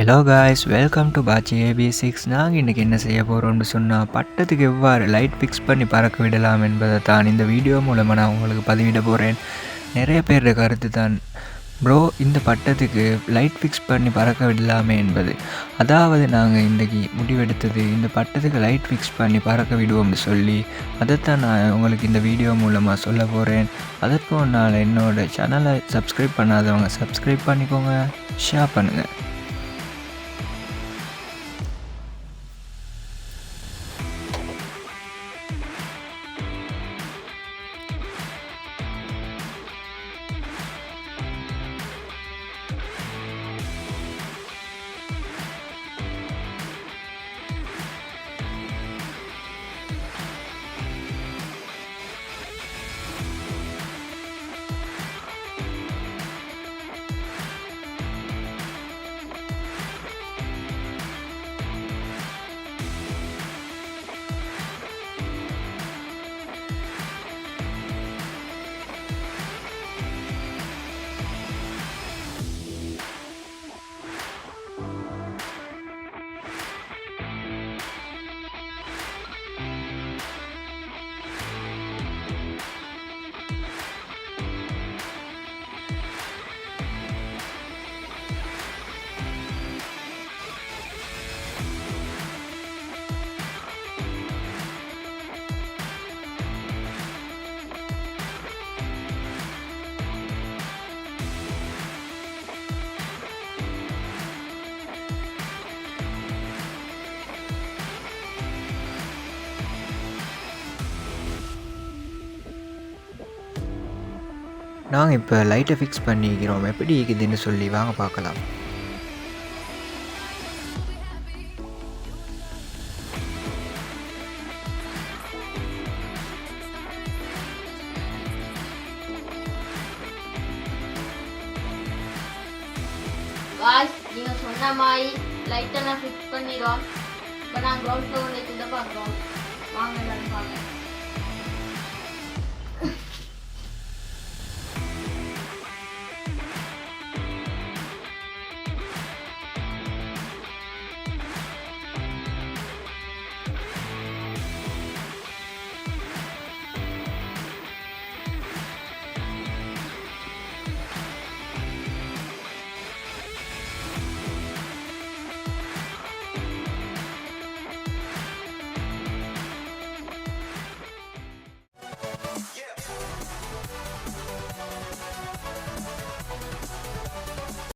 Hello guys, welcome to பாச்சி AB6. நாங்கள் இன்றைக்கி என்ன செய்ய போகிறோம்னு சொன்னால், பட்டத்துக்கு எவ்வாறு லைட் ஃபிக்ஸ் பண்ணி பறக்க விடலாம் என்பதை தான் இந்த வீடியோ மூலமாக நான் உங்களுக்கு பதிவிட போகிறேன். நிறைய பேர் கருத்து தான், ப்ரோ இந்த பட்டத்துக்கு லைட் ஃபிக்ஸ் பண்ணி பறக்க விடலாமே என்பது. அதாவது நாங்கள் இன்றைக்கி முடிவெடுத்தது, இந்த பட்டத்துக்கு லைட் ஃபிக்ஸ் பண்ணி பறக்க விடுவோம்னு சொல்லி அதைத்தான் நான் உங்களுக்கு இந்த வீடியோ மூலமாக சொல்ல போகிறேன். அதற்கு முன்னால் என்னோடய சேனலை சப்ஸ்கிரைப் பண்ணாதவங்க சப்ஸ்கிரைப் பண்ணிக்கோங்க, ஷேர் பண்ணுங்கள். நாங்கள் இப்போ லைட்டை ஃபிக்ஸ் பண்ணிக்கிறோம். எப்படி இருக்குதுன்னு சொல்லி வாங்க பார்க்கலாம். காய்ஸ், நீங்கள் சொன்ன மாதிரி லைட்டெல்லாம் ஃபிக்ஸ் பண்ணிடுவோம். இப்போ நான் கிரவுண்ட் ஃப்ளோரில் கிட்ட பார்க்குறோம். வாங்க எல்லாரும் பார்க்கலாம்.